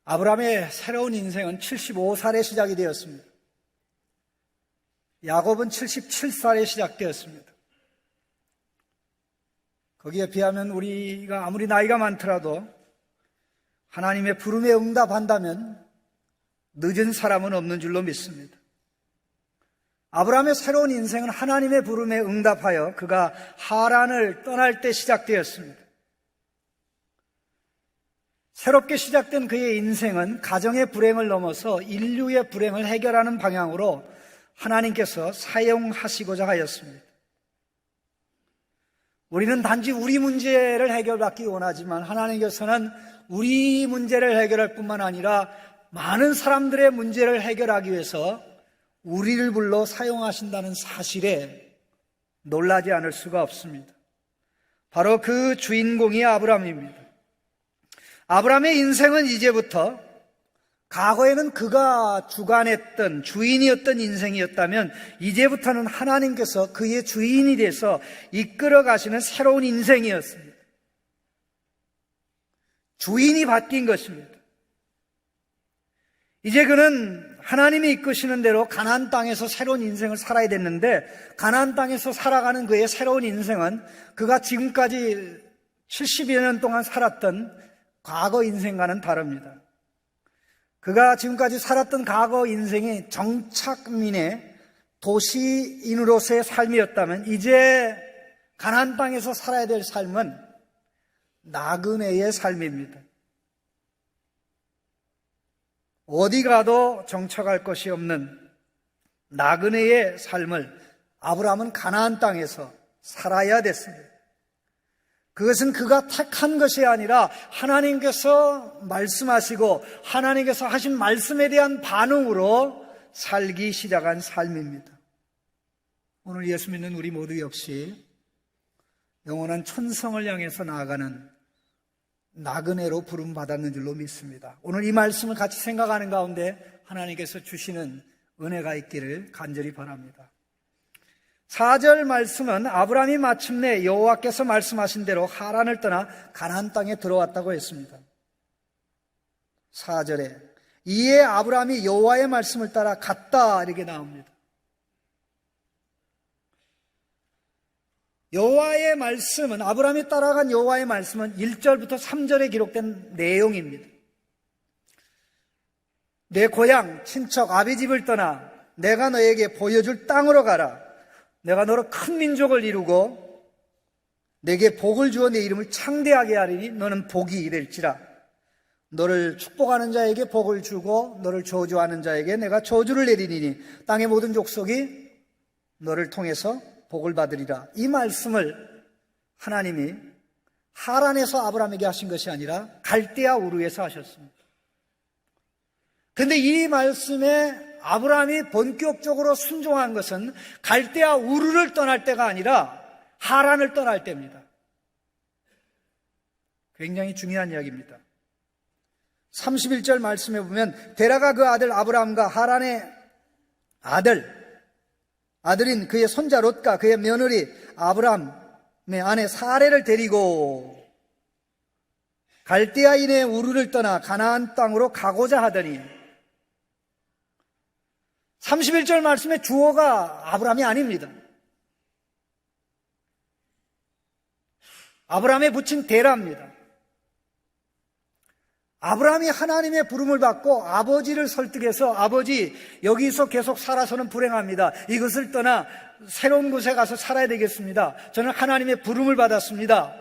아브라함의 새로운 인생은 75살에 시작이 되었습니다. 야곱은 77살에 시작되었습니다. 거기에 비하면 우리가 아무리 나이가 많더라도 하나님의 부름에 응답한다면 늦은 사람은 없는 줄로 믿습니다. 아브라함의 새로운 인생은 하나님의 부름에 응답하여 그가 하란을 떠날 때 시작되었습니다. 새롭게 시작된 그의 인생은 가정의 불행을 넘어서 인류의 불행을 해결하는 방향으로 하나님께서 사용하시고자 하였습니다. 우리는 단지 우리 문제를 해결받기 원하지만 하나님께서는 우리 문제를 해결할 뿐만 아니라 많은 사람들의 문제를 해결하기 위해서 우리를 불러 사용하신다는 사실에 놀라지 않을 수가 없습니다. 바로 그 주인공이 아브라함입니다. 아브라함의 인생은 이제부터 과거에는 그가 주관했던 주인이었던 인생이었다면 이제부터는 하나님께서 그의 주인이 돼서 이끌어 가시는 새로운 인생이었습니다. 주인이 바뀐 것입니다. 이제 그는 하나님이 이끄시는 대로 가나안 땅에서 새로운 인생을 살아야 됐는데 가나안 땅에서 살아가는 그의 새로운 인생은 그가 지금까지 70여 년 동안 살았던 과거 인생과는 다릅니다. 그가 지금까지 살았던 과거 인생이 정착민의 도시인으로서의 삶이었다면 이제 가나안 땅에서 살아야 될 삶은 나그네의 삶입니다. 어디 가도 정착할 것이 없는 나그네의 삶을 아브라함은 가나안 땅에서 살아야 됐습니다. 그것은 그가 택한 것이 아니라 하나님께서 말씀하시고 하나님께서 하신 말씀에 대한 반응으로 살기 시작한 삶입니다. 오늘 예수 믿는 우리 모두 역시 영원한 천성을 향해서 나아가는 나그네로 부름받았는 줄로 믿습니다. 오늘 이 말씀을 같이 생각하는 가운데 하나님께서 주시는 은혜가 있기를 간절히 바랍니다. 4절 말씀은 아브라함이 마침내 여호와께서 말씀하신 대로 하란을 떠나 가나안 땅에 들어왔다고 했습니다. 4절에 이에 아브라함이 여호와의 말씀을 따라 갔다 이렇게 나옵니다. 여호와의 말씀은 아브라함이 따라간 여호와의 말씀은 1절부터 3절에 기록된 내용입니다. 내 고향, 친척, 아비 집을 떠나 내가 너에게 보여줄 땅으로 가라. 내가 너로 큰 민족을 이루고 내게 복을 주어 내 이름을 창대하게 하리니 너는 복이 될지라. 너를 축복하는 자에게 복을 주고 너를 저주하는 자에게 내가 저주를 내리니 땅의 모든 족속이 너를 통해서 복을 받으리라. 이 말씀을 하나님이 하란에서 아브라함에게 하신 것이 아니라 갈대아 우르에서 하셨습니다. 그런데 이 말씀에 아브라함이 본격적으로 순종한 것은 갈대아 우르를 떠날 때가 아니라 하란을 떠날 때입니다. 굉장히 중요한 이야기입니다. 31절 말씀에 보면 데라가 그 아들 아브라함과 하란의 아들인 그의 손자 롯과 그의 며느리 아브라함의 아내 사레를 데리고 갈대아인의 우르를 떠나 가나안 땅으로 가고자 하더니 31절 말씀의 주어가 아브라함이 아닙니다. 아브라함에 붙인 데라입니다. 아브라함이 하나님의 부름을 받고 아버지를 설득해서 아버지 여기서 계속 살아서는 불행합니다. 이것을 떠나 새로운 곳에 가서 살아야 되겠습니다. 저는 하나님의 부름을 받았습니다.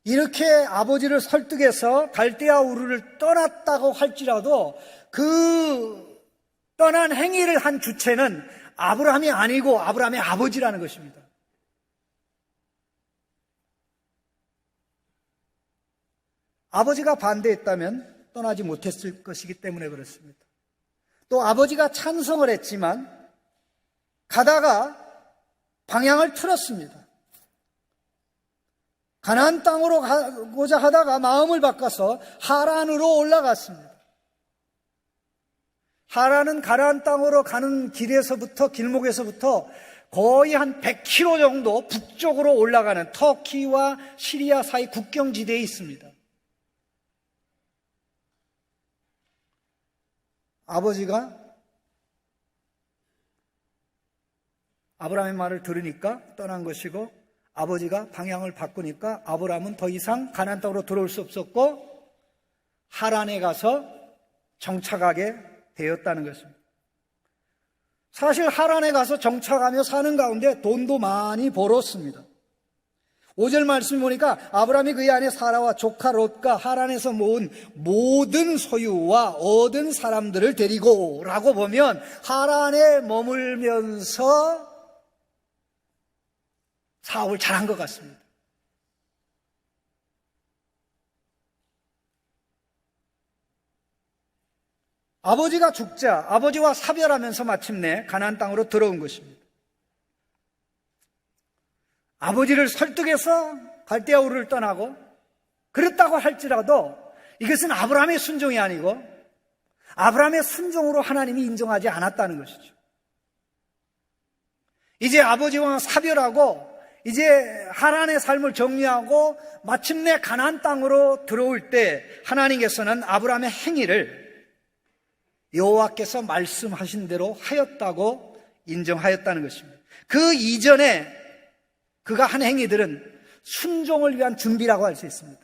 이렇게 아버지를 설득해서 갈대아 우르를 떠났다고 할지라도 그 떠난 행위를 한 주체는 아브라함이 아니고 아브라함의 아버지라는 것입니다. 아버지가 반대했다면 떠나지 못했을 것이기 때문에 그렇습니다. 또 아버지가 찬성을 했지만 가다가 방향을 틀었습니다. 가나안 땅으로 가고자 하다가 마음을 바꿔서 하란으로 올라갔습니다. 하란은 가나안 땅으로 가는 길목에서부터 거의 한 100km 정도 북쪽으로 올라가는 터키와 시리아 사이 국경지대에 있습니다. 아버지가 아브라함의 말을 들으니까 떠난 것이고, 아버지가 방향을 바꾸니까 아브라함은 더 이상 가나안 땅으로 들어올 수 없었고 하란에 가서 정착하게 되었다는 것입니다. 사실 하란에 가서 정착하며 사는 가운데 돈도 많이 벌었습니다. 5절 말씀 보니까 아브라함이 그의 아내 사라와 조카 롯과 하란에서 모은 모든 소유와 얻은 사람들을 데리고 라고 보면 하란에 머물면서 사업을 잘한 것 같습니다. 아버지가 죽자 아버지와 사별하면서 마침내 가나안 땅으로 들어온 것입니다. 아버지를 설득해서 갈대아 우르를 떠나고, 그랬다고 할지라도 이것은 아브라함의 순종이 아니고 아브라함의 순종으로 하나님이 인정하지 않았다는 것이죠. 이제 아버지와 사별하고 이제 하란의 삶을 정리하고 마침내 가나안 땅으로 들어올 때 하나님께서는 아브라함의 행위를 여호와께서 말씀하신 대로 하였다고 인정하였다는 것입니다. 그 이전에 그가 한 행위들은 순종을 위한 준비라고 할 수 있습니다.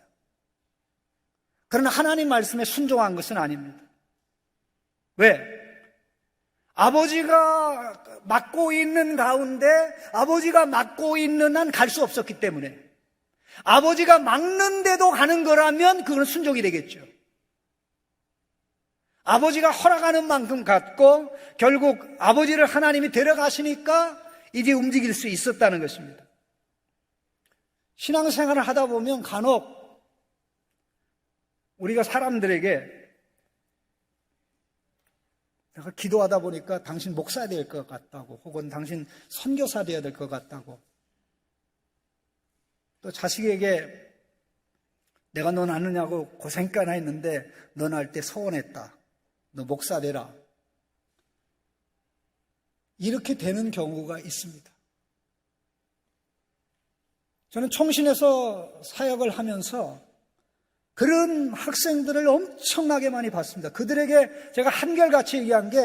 그러나 하나님 말씀에 순종한 것은 아닙니다. 왜? 아버지가 맡고 있는 가운데 아버지가 맡고 있는 한 갈 수 없었기 때문에, 아버지가 막는데도 가는 거라면 그건 순종이 되겠죠. 아버지가 허락하는 만큼 갔고 결국 아버지를 하나님이 데려가시니까 이제 움직일 수 있었다는 것입니다. 신앙생활을 하다 보면 간혹 우리가 사람들에게 내가 기도하다 보니까 당신 목사 될 것 같다고, 혹은 당신 선교사 되어야 될 것 같다고, 또 자식에게 내가 너 낳느냐고 고생까나 했는데 너 낳을 때 서운했다, 너 목사 되라, 이렇게 되는 경우가 있습니다. 저는 총신에서 사역을 하면서 그런 학생들을 엄청나게 많이 봤습니다. 그들에게 제가 한결같이 얘기한 게,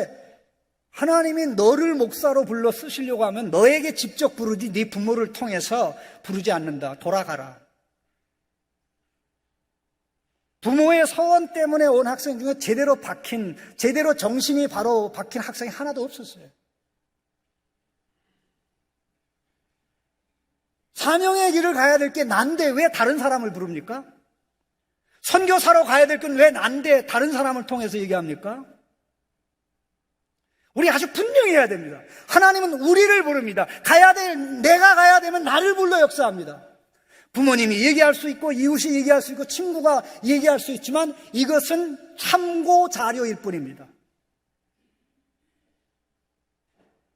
하나님이 너를 목사로 불러 쓰시려고 하면 너에게 직접 부르지 네 부모를 통해서 부르지 않는다. 돌아가라. 부모의 서원 때문에 온 학생 중에 제대로 정신이 바로 박힌 학생이 하나도 없었어요. 사명의 길을 가야 될 게 난데 왜 다른 사람을 부릅니까? 선교사로 가야 될 건 왜 난데 다른 사람을 통해서 얘기합니까? 우리 아주 분명히 해야 됩니다. 하나님은 우리를 부릅니다. 내가 가야 되면 나를 불러 역사합니다. 부모님이 얘기할 수 있고, 이웃이 얘기할 수 있고, 친구가 얘기할 수 있지만 이것은 참고 자료일 뿐입니다.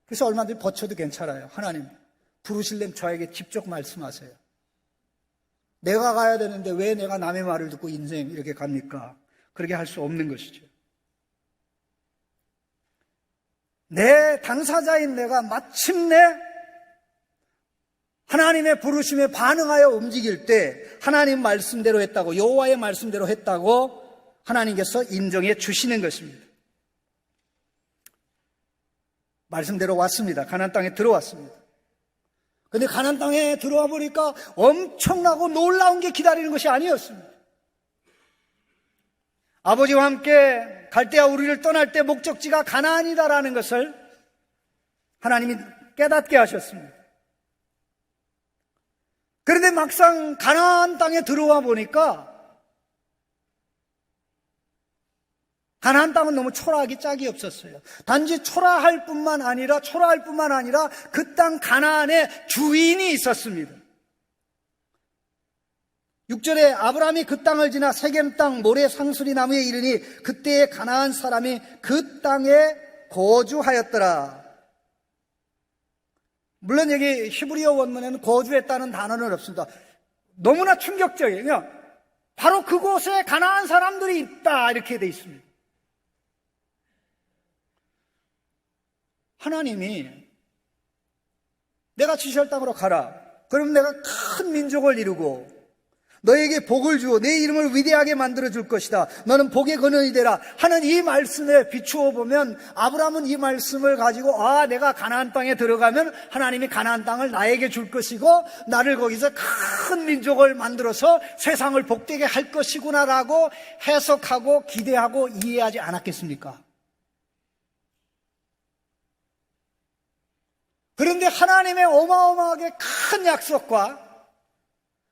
그래서 얼마든지 버텨도 괜찮아요. 하나님, 부르실래면 저에게 직접 말씀하세요. 내가 가야 되는데 왜 내가 남의 말을 듣고 인생 이렇게 갑니까? 그렇게 할 수 없는 것이죠. 내 당사자인 내가 마침내 하나님의 부르심에 반응하여 움직일 때 하나님 말씀대로 했다고, 여호와의 말씀대로 했다고 하나님께서 인정해 주시는 것입니다. 말씀대로 왔습니다. 가나안 땅에 들어왔습니다. 근데 가나안 땅에 들어와 보니까 엄청나고 놀라운 게 기다리는 것이 아니었습니다. 아버지와 함께 갈대아 우리를 떠날 때 목적지가 가나안이다라는 것을 하나님이 깨닫게 하셨습니다. 그런데 막상 가나안 땅에 들어와 보니까 가나안 땅은 너무 초라하기 짝이 없었어요. 단지 초라할 뿐만 아니라 그 땅 가나안에 주인이 있었습니다. 6절에 아브라함이 그 땅을 지나 세겜 땅 모래 상수리 나무에 이르니 그때에 가나안 사람이 그 땅에 거주하였더라. 물론 여기 히브리어 원문에는 거주했다는 단어는 없습니다. 너무나 충격적이에요. 그냥 바로 그곳에 가나안 사람들이 있다 이렇게 돼 있습니다. 하나님이 내가 지시할 땅으로 가라. 그럼 내가 큰 민족을 이루고 너에게 복을 주어 내 이름을 위대하게 만들어 줄 것이다. 너는 복의 근원이 되라 하는 이 말씀에 비추어 보면 아브라함은 이 말씀을 가지고 내가 가나안 땅에 들어가면 하나님이 가나안 땅을 나에게 줄 것이고 나를 거기서 큰 민족을 만들어서 세상을 복되게 할 것이구나라고 해석하고 기대하고 이해하지 않았겠습니까? 그런데 하나님의 어마어마하게 큰 약속과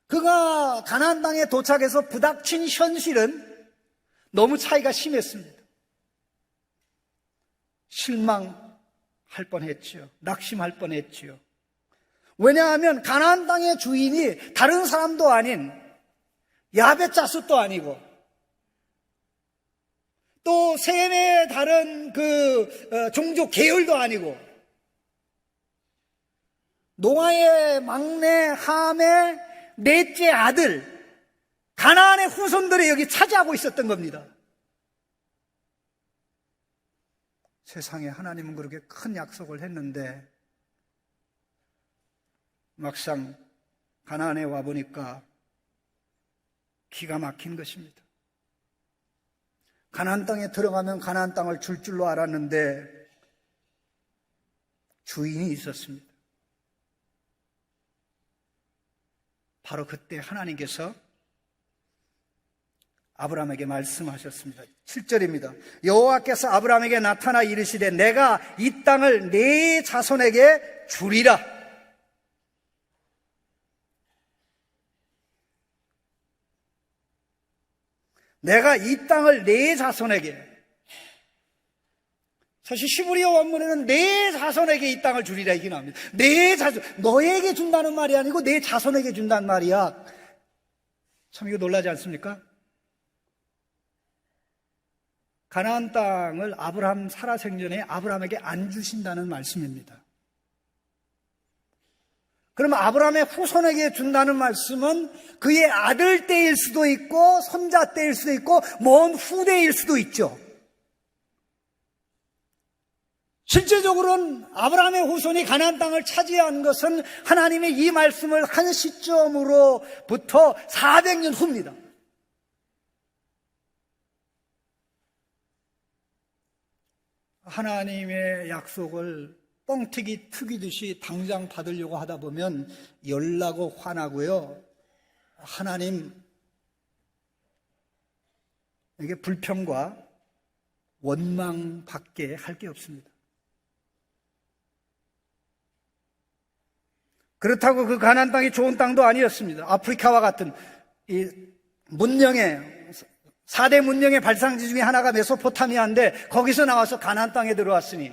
그가 가나안 땅에 도착해서 부닥친 현실은 너무 차이가 심했습니다. 실망할 뻔했죠. 낙심할 뻔했죠. 왜냐하면 가나안 땅의 주인이 다른 사람도 아닌 야벳 자손도 아니고 또 셈의 다른 종족 계열도 아니고 노아의 막내 함의 넷째 아들 가나안의 후손들이 여기 차지하고 있었던 겁니다. 세상에 하나님은 그렇게 큰 약속을 했는데 막상 가나안에 와보니까 기가 막힌 것입니다. 가나안 땅에 들어가면 가나안 땅을 줄 줄로 알았는데 주인이 있었습니다. 바로 그때 하나님께서 아브라함에게 말씀하셨습니다. 7절입니다. 여호와께서 아브라함에게 나타나 이르시되 내가 이 땅을 네 자손에게 주리라. 내가 이 땅을 네 자손에게, 사실 시브리어 원문에는 내 자손에게 이 땅을 주리라 이렇게 나옵니다. 내 자손, 너에게 준다는 말이 아니고 내 자손에게 준다는 말이야. 참 이거 놀라지 않습니까? 가나안 땅을 아브라함 살아생전에 아브라함에게 안 주신다는 말씀입니다. 그러면 아브라함의 후손에게 준다는 말씀은 그의 아들 때일 수도 있고 손자 때일 수도 있고 먼 후대일 수도 있죠. 실제적으로는 아브라함의 후손이 가나안 땅을 차지한 것은 하나님의 이 말씀을 한 시점으로부터 400년 후입니다. 하나님의 약속을 뻥튀기 튀기듯이 당장 받으려고 하다 보면 열나고 화나고요. 하나님에게 불평과 원망밖에 할 게 없습니다. 그렇다고 그 가나안 땅이 좋은 땅도 아니었습니다. 아프리카와 같은 이 문명의 4대 문명의 발상지 중에 하나가 메소포타미아인데 거기서 나와서 가나안 땅에 들어왔으니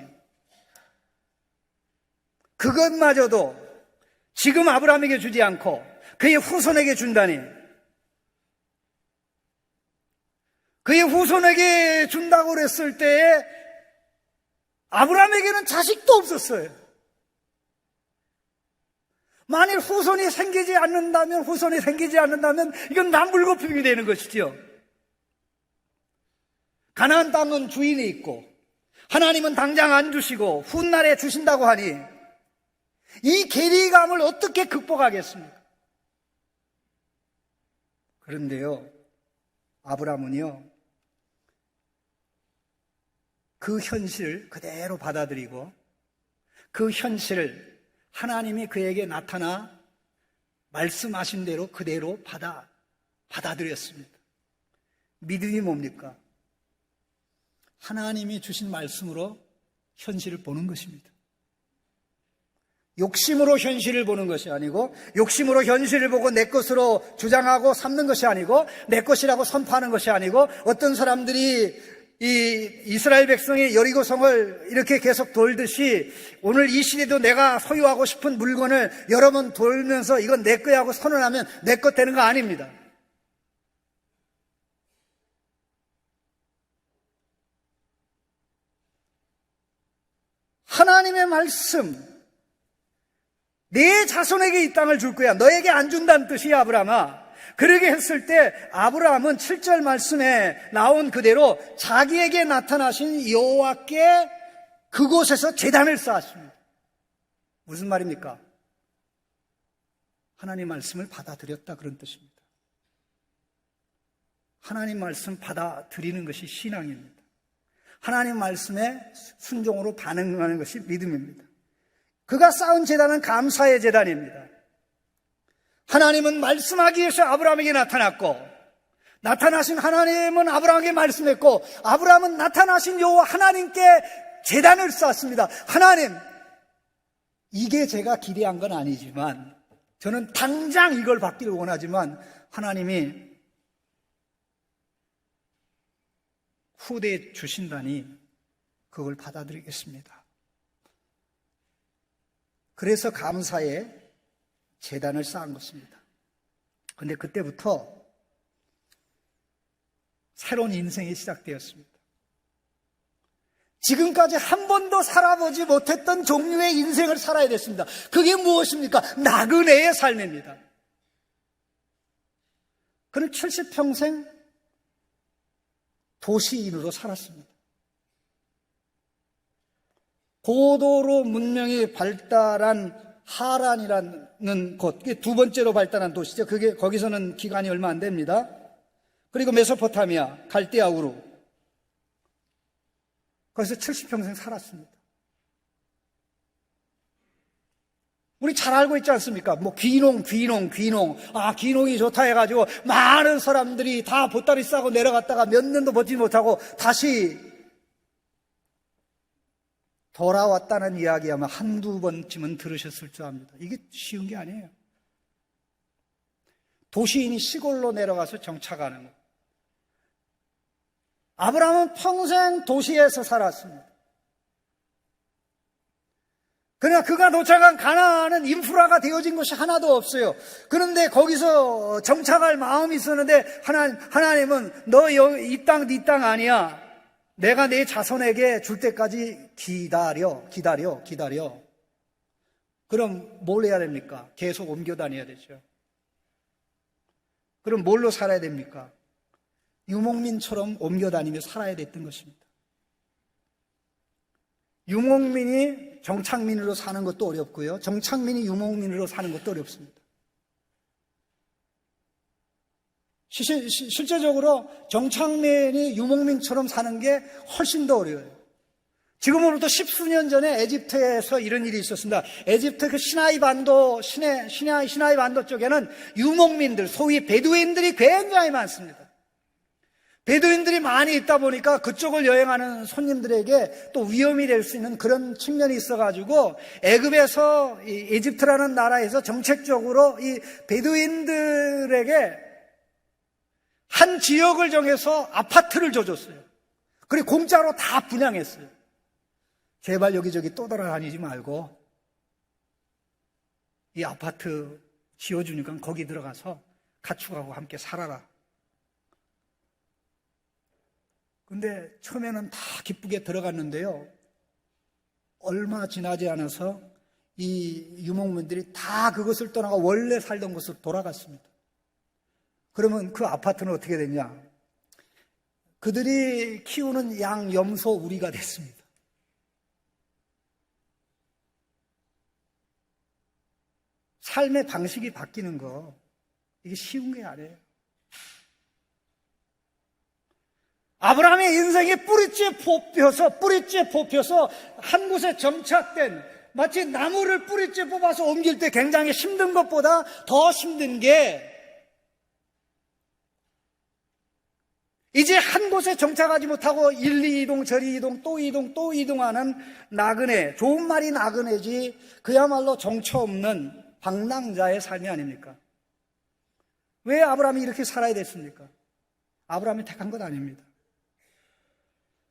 그것마저도 지금 아브라함에게 주지 않고 그의 후손에게 준다니, 그의 후손에게 준다고 그랬을 때에 아브라함에게는 자식도 없었어요. 만일 후손이 생기지 않는다면 이건 남불고품이 되는 것이지요. 가나안 땅은 주인이 있고 하나님은 당장 안 주시고 훗날에 주신다고 하니 이 괴리감을 어떻게 극복하겠습니까? 그런데요, 아브라함은요 그 현실을 그대로 받아들이고 그 현실을 하나님이 그에게 나타나 말씀하신 대로 그대로 받아들였습니다. 믿음이 뭡니까? 하나님이 주신 말씀으로 현실을 보는 것입니다. 욕심으로 현실을 보는 것이 아니고, 욕심으로 현실을 보고 내 것으로 주장하고 삼는 것이 아니고, 내 것이라고 선포하는 것이 아니고, 어떤 사람들이 이 이스라엘 백성이 여리고성을 이렇게 계속 돌듯이 오늘 이 시대도 내가 소유하고 싶은 물건을 여러 번 돌면서 이건 내 거야 하고 선언하면 내 것 되는 거 아닙니다. 하나님의 말씀, 내 자손에게 이 땅을 줄 거야, 너에게 안 준다는 뜻이야 아브라함아. 그러게 했을 때 아브라함은 7절 말씀에 나온 그대로 자기에게 나타나신 여호와께 그곳에서 제단을 쌓았습니다. 무슨 말입니까? 하나님 말씀을 받아들였다 그런 뜻입니다. 하나님 말씀 받아들이는 것이 신앙입니다. 하나님 말씀에 순종으로 반응하는 것이 믿음입니다. 그가 쌓은 제단은 감사의 제단입니다. 하나님은 말씀하기 위해서 아브라함에게 나타났고, 나타나신 하나님은 아브라함에게 말씀했고, 아브라함은 나타나신 여호와 하나님께 제단을 쌓았습니다. 하나님, 이게 제가 기대한 건 아니지만, 저는 당장 이걸 받기를 원하지만 하나님이 후대에 주신다니 그걸 받아들이겠습니다. 그래서 감사의 제단을 쌓은 것입니다. 그런데 그때부터 새로운 인생이 시작되었습니다. 지금까지 한 번도 살아보지 못했던 종류의 인생을 살아야 됐습니다. 그게 무엇입니까? 나그네의 삶입니다. 그는 70평생 도시인으로 살았습니다. 고도로 문명이 발달한 하란이라는 곳, 그게 두 번째로 발달한 도시죠. 거기서는 기간이 얼마 안 됩니다. 그리고 메소포타미아, 갈대아 우루, 거기서 70평생 살았습니다. 우리 잘 알고 있지 않습니까? 귀농. 귀농이 좋다 해가지고 많은 사람들이 다 보따리 싸고 내려갔다가 몇 년도 버티지 못하고 다시 돌아왔다는 이야기 아마 한두 번쯤은 들으셨을 줄 압니다. 이게 쉬운 게 아니에요. 도시인이 시골로 내려가서 정착하는 것. 아브라함은 평생 도시에서 살았습니다. 그러나 그가 도착한 가나안은 인프라가 되어진 것이 하나도 없어요. 그런데 거기서 정착할 마음이 있었는데 하나님은 너 이 땅 네 땅 아니야. 내가 내 자손에게 줄 때까지 기다려. 그럼 뭘 해야 됩니까? 계속 옮겨 다녀야 되죠. 그럼 뭘로 살아야 됩니까? 유목민처럼 옮겨 다니며 살아야 됐던 것입니다. 유목민이 정착민으로 사는 것도 어렵고요. 정착민이 유목민으로 사는 것도 어렵습니다. 실제적으로 정착민이 유목민처럼 사는 게 훨씬 더 어려워요. 지금으로부터 10수년 전에 에집트에서 이런 일이 있었습니다. 에집트 그 시나이 반도 쪽에는 유목민들, 소위 베두인들이 굉장히 많습니다. 베두인들이 많이 있다 보니까 그쪽을 여행하는 손님들에게 또 위험이 될 수 있는 그런 측면이 있어가지고 애굽에서 에집트라는 나라에서 정책적으로 이 베두인들에게 한 지역을 정해서 아파트를 줘줬어요. 그리고 공짜로 다 분양했어요. 제발 여기저기 또 돌아다니지 말고 이 아파트 지어주니까 거기 들어가서 가축하고 함께 살아라. 근데 처음에는 다 기쁘게 들어갔는데요. 얼마 지나지 않아서 이 유목민들이 다 그것을 떠나가 원래 살던 곳으로 돌아갔습니다. 그러면 그 아파트는 어떻게 됐냐? 그들이 키우는 양, 염소, 우리가 됐습니다. 삶의 방식이 바뀌는 거, 이게 쉬운 게 아니에요. 아브라함의 인생이 뿌리째 뽑혀서 한 곳에 정착된, 마치 나무를 뿌리째 뽑아서 옮길 때 굉장히 힘든 것보다 더 힘든 게 이제 한 곳에 정착하지 못하고 1, 2이동, 저리 이동, 또 이동하는 나그네, 좋은 말이 나그네지 그야말로 정처 없는 방랑자의 삶이 아닙니까? 왜 아브라함이 이렇게 살아야 됐습니까? 아브라함이 택한 것 아닙니다.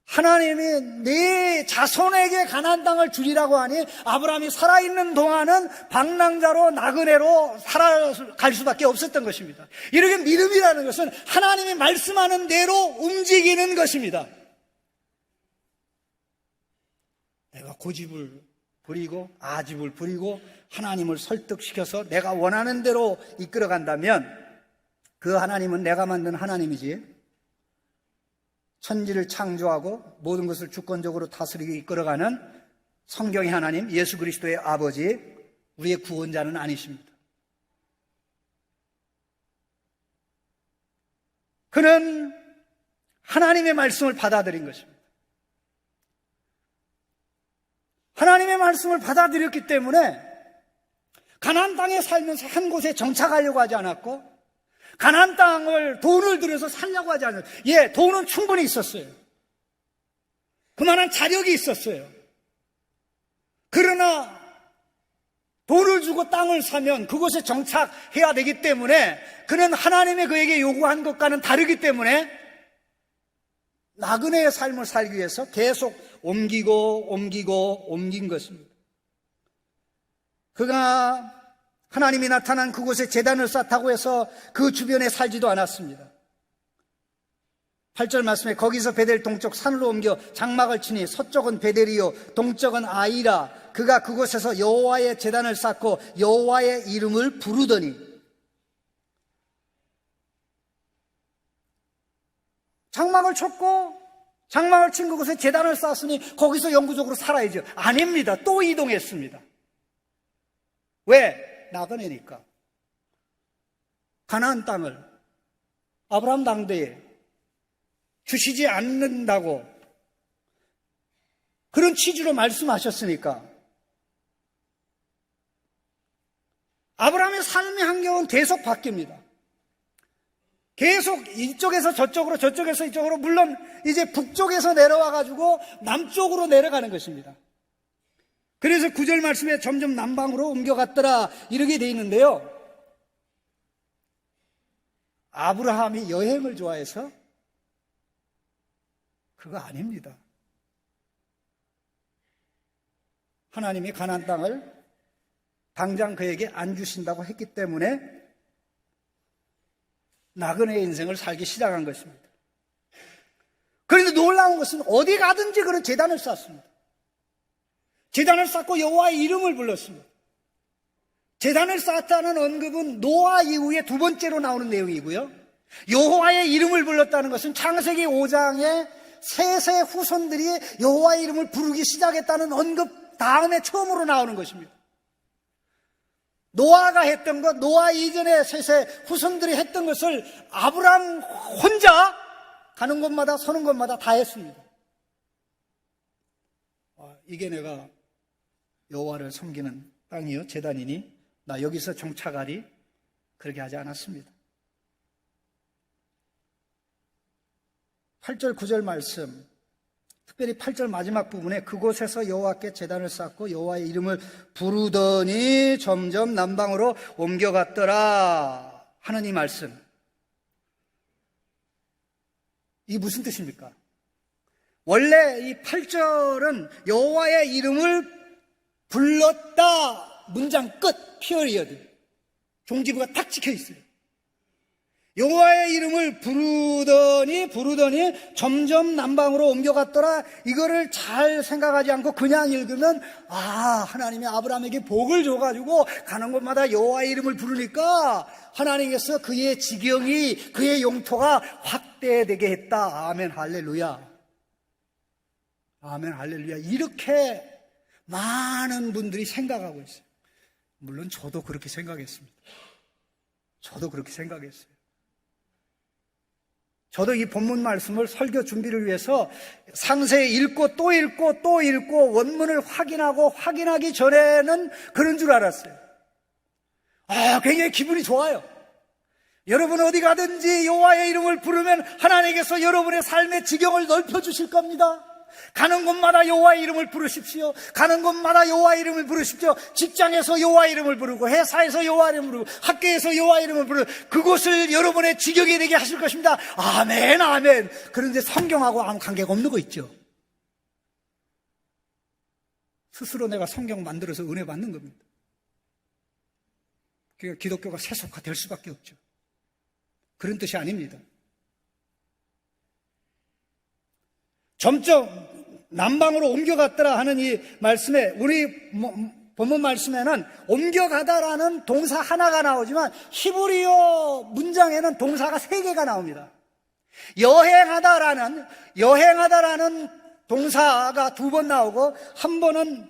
하나님이 네 자손에게 가나안 땅을 주리라고 하니 아브라함이 살아있는 동안은 방랑자로 나그네로 살아갈 수밖에 없었던 것입니다. 이렇게 믿음이라는 것은 하나님이 말씀하는 대로 움직이는 것입니다. 내가 고집을 부리고 아집을 부리고 하나님을 설득시켜서 내가 원하는 대로 이끌어간다면 그 하나님은 내가 만든 하나님이지, 천지를 창조하고 모든 것을 주권적으로 다스리게 이끌어가는 성경의 하나님, 예수 그리스도의 아버지, 우리의 구원자는 아니십니다. 그는 하나님의 말씀을 받아들인 것입니다. 하나님의 말씀을 받아들였기 때문에 가나안 땅에 살면서 한 곳에 정착하려고 하지 않았고, 가나안 땅을 돈을 들여서 살려고 하지 않았어요. 예, 돈은 충분히 있었어요. 그만한 자력이 있었어요. 그러나 돈을 주고 땅을 사면 그곳에 정착해야 되기 때문에, 그는 하나님의 그에게 요구한 것과는 다르기 때문에 나그네의 삶을 살기 위해서 계속 옮긴 것입니다. 그가 하나님이 나타난 그곳에 제단을 쌓다고 해서 그 주변에 살지도 않았습니다. 8절 말씀에 거기서 베델 동쪽 산으로 옮겨 장막을 치니 서쪽은 베델이요 동쪽은 아이라. 그가 그곳에서 여호와의 제단을 쌓고 여호와의 이름을 부르더니, 장막을 쳤고 장막을 친 그곳에 제단을 쌓았으니 거기서 영구적으로 살아야죠. 아닙니다. 또 이동했습니다. 왜? 나그네니까. 가나안 땅을 아브라함 당대에 주시지 않는다고 그런 취지로 말씀하셨으니까 아브라함의 삶의 환경은 계속 바뀝니다. 계속 이쪽에서 저쪽으로, 저쪽에서 이쪽으로, 물론 이제 북쪽에서 내려와가지고 남쪽으로 내려가는 것입니다. 그래서 9절 말씀에 점점 남방으로 옮겨갔더라 이렇게 돼 있는데요, 아브라함이 여행을 좋아해서 그거 아닙니다. 하나님이 가나안 땅을 당장 그에게 안 주신다고 했기 때문에 나그네의 인생을 살기 시작한 것입니다. 그런데 놀라운 것은 어디 가든지 그런 제단을 쌓습니다. 제단을 쌓고 여호와의 이름을 불렀습니다. 제단을 쌓았다는 언급은 노아 이후에 두 번째로 나오는 내용이고요, 여호와의 이름을 불렀다는 것은 창세기 5장에 셋의 후손들이 여호와의 이름을 부르기 시작했다는 언급 다음에 처음으로 나오는 것입니다. 노아가 했던 것, 노아 이전에 셋의 후손들이 했던 것을 아브라함 혼자 가는 곳마다 서는 곳마다 다 했습니다. 이게 내가 여호와를 섬기는 땅이요 제단이니 나 여기서 정착하리, 그렇게 하지 않았습니다. 8절 9절 말씀, 특별히 8절 마지막 부분에 그곳에서 여호와께 제단을 쌓고 여호와의 이름을 부르더니 점점 남방으로 옮겨갔더라 하는 이 말씀, 이 무슨 뜻입니까? 원래 이 8절은 여호와의 이름을 불렀다 문장 끝, 피어리어드, 종지부가 딱 찍혀 있어요. 여호와의 이름을 부르더니 점점 남방으로 옮겨갔더라. 이거를 잘 생각하지 않고 그냥 읽으면 하나님이 아브라함에게 복을 줘가지고 가는 곳마다 여호와의 이름을 부르니까 하나님께서 그의 지경이, 그의 영토가 확대되게 했다. 아멘 할렐루야. 아멘 할렐루야. 이렇게 많은 분들이 생각하고 있어요. 물론 저도 그렇게 생각했습니다. 저도 그렇게 생각했어요. 저도 이 본문 말씀을 설교 준비를 위해서 상세히 읽고 또 읽고 또 읽고 원문을 확인하고 확인하기 전에는 그런 줄 알았어요. 굉장히 기분이 좋아요. 여러분 어디 가든지 여호와의 이름을 부르면 하나님께서 여러분의 삶의 지경을 넓혀주실 겁니다. 가는 곳마다 여호와의 이름을 부르십시오. 가는 곳마다 여호와의 이름을 부르십시오. 직장에서 여호와의 이름을 부르고, 회사에서 여호와의 이름을 부르고, 학교에서 여호와의 이름을 부르고, 그곳을 여러분의 지경이 되게 하실 것입니다. 아멘 아멘. 그런데 성경하고 아무 관계가 없는 거 있죠. 스스로 내가 성경 만들어서 은혜 받는 겁니다. 그러니까 기독교가 세속화될 수밖에 없죠. 그런 뜻이 아닙니다. 점점 남방으로 옮겨갔더라 하는 이 말씀에, 우리 본문 말씀에는 옮겨가다라는 동사 하나가 나오지만 히브리어 문장에는 동사가 3개가 나옵니다. 여행하다라는 동사가 2번 나오고, 한 번은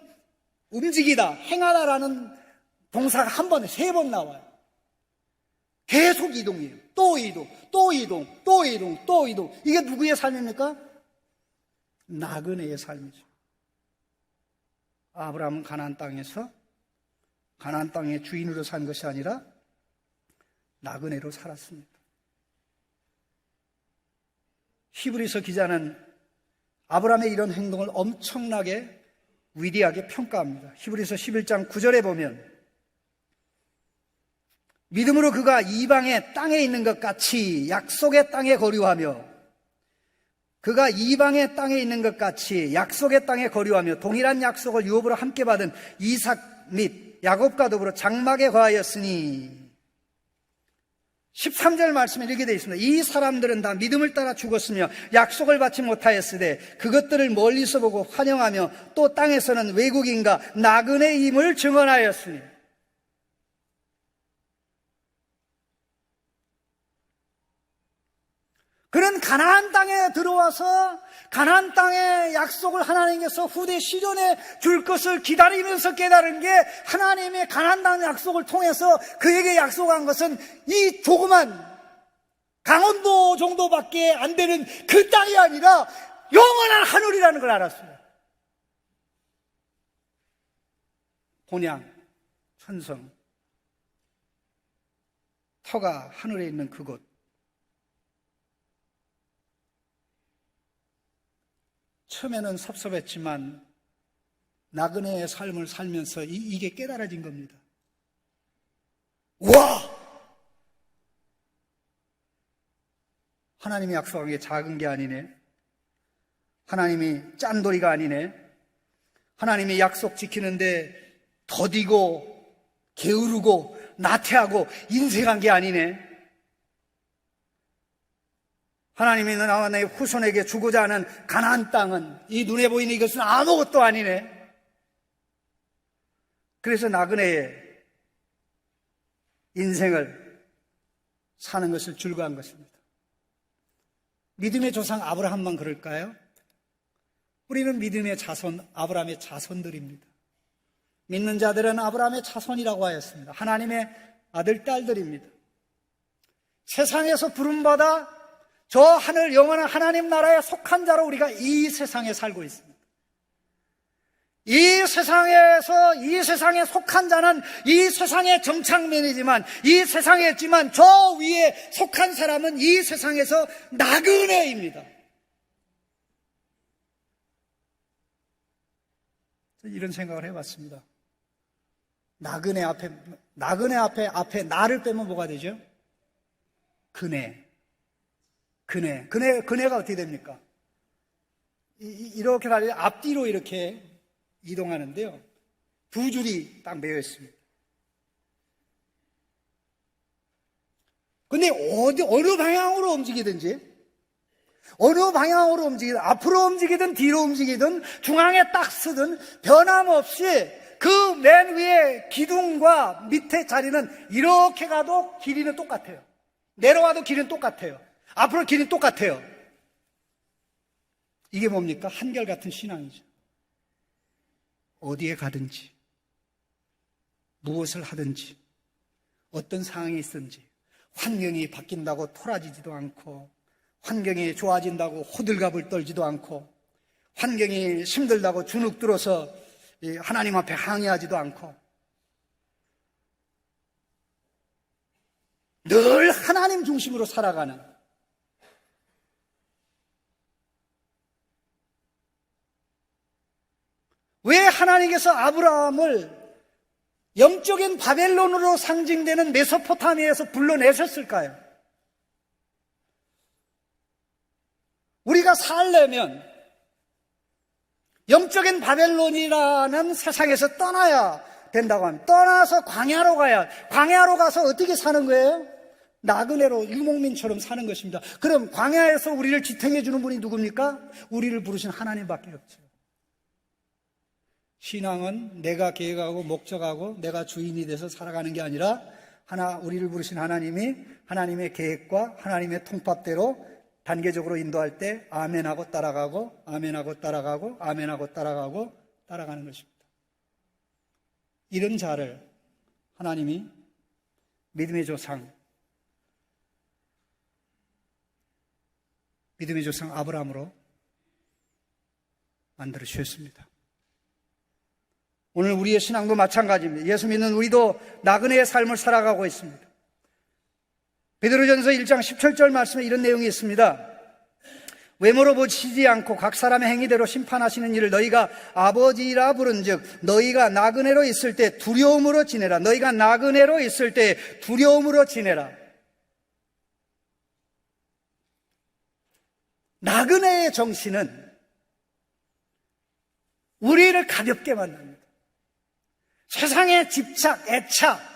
움직이다, 행하다라는 동사가 한 번에 3번 나와요. 계속 이동이에요. 또 이동, 또 이동, 또 이동, 또 이동. 이게 누구의 삶입니까? 나그네의 삶이죠. 아브라함은 가나안 땅에서 가나안 땅의 주인으로 산 것이 아니라 나그네로 살았습니다. 히브리서 기자는 아브라함의 이런 행동을 엄청나게 위대하게 평가합니다. 히브리서 11장 9절에 보면 믿음으로 그가 이방의 땅에 있는 것 같이 약속의 땅에 거류하며 그가 이방의 땅에 있는 것 같이 약속의 땅에 거류하며 동일한 약속을 유업으로 함께 받은 이삭 및 야곱과 더불어 장막에 거하였으니 13절 말씀에 이렇게 되어 있습니다. 이 사람들은 다 믿음을 따라 죽었으며 약속을 받지 못하였으되 그것들을 멀리서 보고 환영하며 또 땅에서는 외국인과 나그네임을 증언하였으니 그는 가나안 땅에 들어와서 가나안 땅의 약속을 하나님께서 후대 시련에 줄 것을 기다리면서 깨달은 게 하나님의 가나안 땅 약속을 통해서 그에게 약속한 것은 이 조그만 강원도 정도밖에 안 되는 그 땅이 아니라 영원한 하늘이라는 걸 알았어요. 본향, 천성, 터가 하늘에 있는 그곳. 처음에는 섭섭했지만 나그네의 삶을 살면서 이게 깨달아진 겁니다. 와! 하나님이 약속한 게 작은 게 아니네. 하나님이 짠돌이가 아니네. 하나님이 약속 지키는데 더디고 게으르고 나태하고 인색한 게 아니네. 하나님이 나와 내 후손에게 주고자 하는 가나안 땅은 이 눈에 보이는 이것은 아무것도 아니네. 그래서 나그네의 인생을 사는 것을 즐거워한 것입니다. 믿음의 조상 아브라함만 그럴까요? 우리는 믿음의 자손 아브라함의 자손들입니다. 믿는 자들은 아브라함의 자손이라고 하였습니다. 하나님의 아들, 딸들입니다. 세상에서 부름받아 저 하늘 영원한 하나님 나라에 속한 자로 우리가 이 세상에 살고 있습니다. 이 세상에 속한 자는 이 세상의 정착면이지만 이 세상에 있지만 저 위에 속한 사람은 이 세상에서 나그네입니다. 이런 생각을 해봤습니다. 나그네 앞에 나를 빼면 뭐가 되죠? 그네가 어떻게 됩니까? 이렇게 달려 앞뒤로 이렇게 이동하는데요. 두 줄이 딱 매여 있습니다. 근데 어느 방향으로 움직이든지, 앞으로 움직이든 뒤로 움직이든 중앙에 딱 서든 변함없이 그 맨 위에 기둥과 밑에 자리는 이렇게 가도 길이는 똑같아요. 내려와도 길이는 똑같아요. 앞으로 길이 똑같아요. 이게 뭡니까? 한결같은 신앙이죠. 어디에 가든지, 무엇을 하든지, 어떤 상황이 있든지, 환경이 바뀐다고 토라지지도 않고, 환경이 좋아진다고 호들갑을 떨지도 않고, 환경이 힘들다고 주눅 들어서 하나님 앞에 항의하지도 않고, 늘 하나님 중심으로 살아가는, 왜 하나님께서 아브라함을 영적인 바벨론으로 상징되는 메소포타미아에서 불러내셨을까요? 우리가 살려면 영적인 바벨론이라는 세상에서 떠나야 된다고 합니다. 떠나서 광야로 가서 어떻게 사는 거예요? 나그네로 유목민처럼 사는 것입니다. 그럼 광야에서 우리를 지탱해 주는 분이 누굽니까? 우리를 부르신 하나님밖에 없죠. 신앙은 내가 계획하고 목적하고 내가 주인이 돼서 살아가는 게 아니라 우리를 부르신 하나님이 하나님의 계획과 하나님의 통법대로 단계적으로 인도할 때 아멘하고 따라가고 아멘하고 따라가고 아멘하고 따라가고 따라가는 것입니다. 이런 자를 하나님이 믿음의 조상 믿음의 조상 아브라함으로 만들어 주셨습니다. 오늘 우리의 신앙도 마찬가지입니다. 예수 믿는 우리도 나그네의 삶을 살아가고 있습니다. 베드로전서 1장 17절 말씀에 이런 내용이 있습니다. 외모로 보시지 않고 각 사람의 행위대로 심판하시는 이를 너희가 아버지라 부른즉 너희가 나그네로 있을 때 두려움으로 지내라. 너희가 나그네로 있을 때 두려움으로 지내라. 나그네의 정신은 우리를 가볍게 만듭니다. 세상에 집착, 애착,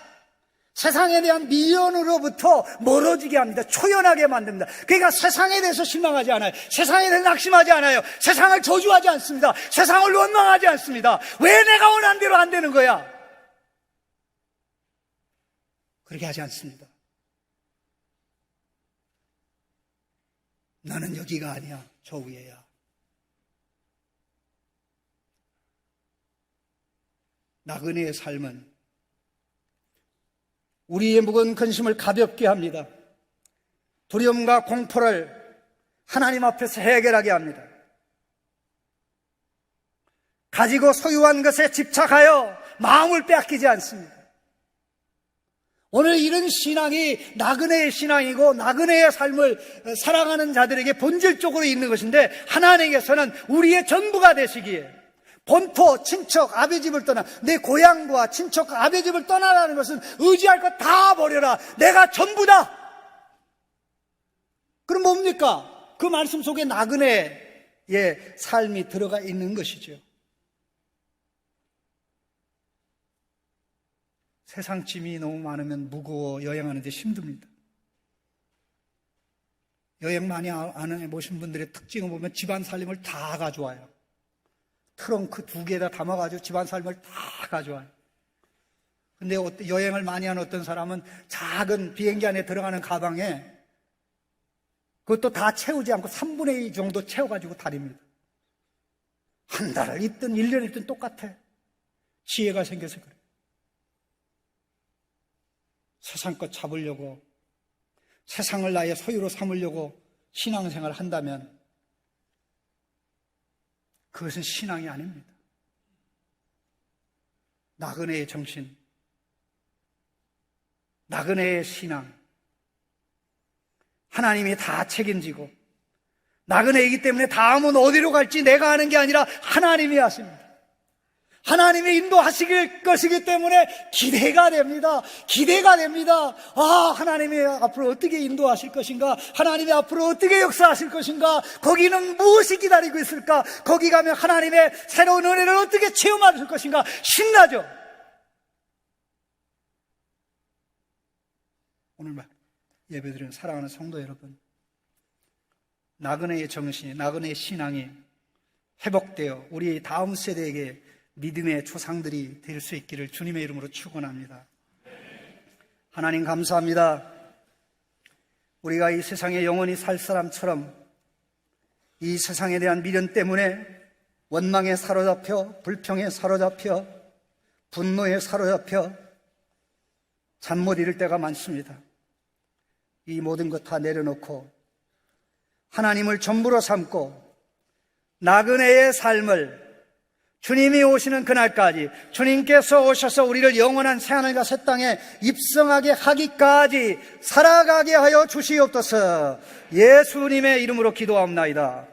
세상에 대한 미련으로부터 멀어지게 합니다. 초연하게 만듭니다. 그러니까 세상에 대해서 실망하지 않아요. 세상에 대해서 낙심하지 않아요. 세상을 저주하지 않습니다. 세상을 원망하지 않습니다. 왜 내가 원하는 대로 안 되는 거야? 그렇게 하지 않습니다. 나는 여기가 아니야. 저 위에야. 나그네의 삶은 우리의 무거운 근심을 가볍게 합니다. 두려움과 공포를 하나님 앞에서 해결하게 합니다. 가지고 소유한 것에 집착하여 마음을 빼앗기지 않습니다. 오늘 이런 신앙이 나그네의 신앙이고 나그네의 삶을 살아가는 자들에게 본질적으로 있는 것인데, 하나님께서는 우리의 전부가 되시기에 본토, 친척, 아베 집을 떠나, 내 고향과 친척, 아베 집을 떠나라는 것은 의지할 것 다 버려라. 내가 전부다. 그럼 뭡니까? 그 말씀 속에 나그네의 삶이 들어가 있는 것이죠. 세상 짐이 너무 많으면 무거워 여행하는 데 힘듭니다. 여행 많이 안 해보신 분들의 특징을 보면 집안 살림을 다 가져와요. 트렁크 2개에다 담아가지고 집안 살림을 다 가져와요. 근데 여행을 많이 한 어떤 사람은 작은 비행기 안에 들어가는 가방에 그것도 다 채우지 않고 3분의 2 정도 채워가지고 다닙니다. 한 달을 있든 1년을 있든 똑같아. 지혜가 생겨서 그래. 세상 것 잡으려고, 세상을 나의 소유로 삼으려고 신앙생활을 한다면 그것은 신앙이 아닙니다. 나그네의 정신, 나그네의 신앙, 하나님이 다 책임지고, 나그네이기 때문에 다음은 어디로 갈지 내가 아는 게 아니라 하나님이 아십니다. 하나님이 인도하실 것이기 때문에 기대가 됩니다. 기대가 됩니다. 아, 하나님이 앞으로 어떻게 인도하실 것인가? 하나님이 앞으로 어떻게 역사하실 것인가? 거기는 무엇이 기다리고 있을까? 거기 가면 하나님의 새로운 은혜를 어떻게 체험하실 것인가? 신나죠? 오늘 예배드리는 사랑하는 성도 여러분, 나그네의 정신, 나그네의 신앙이 회복되어 우리 다음 세대에게 믿음의 조상들이 될 수 있기를 주님의 이름으로 축원합니다. 하나님 감사합니다. 우리가 이 세상에 영원히 살 사람처럼 이 세상에 대한 미련 때문에 원망에 사로잡혀, 불평에 사로잡혀, 분노에 사로잡혀 잠 못 이룰 때가 많습니다. 이 모든 것 다 내려놓고 하나님을 전부로 삼고 나그네의 삶을 주님이 오시는 그날까지, 주님께서 오셔서 우리를 영원한 새하늘과 새 땅에 입성하게 하기까지 살아가게 하여 주시옵소서. 예수님의 이름으로 기도합니다.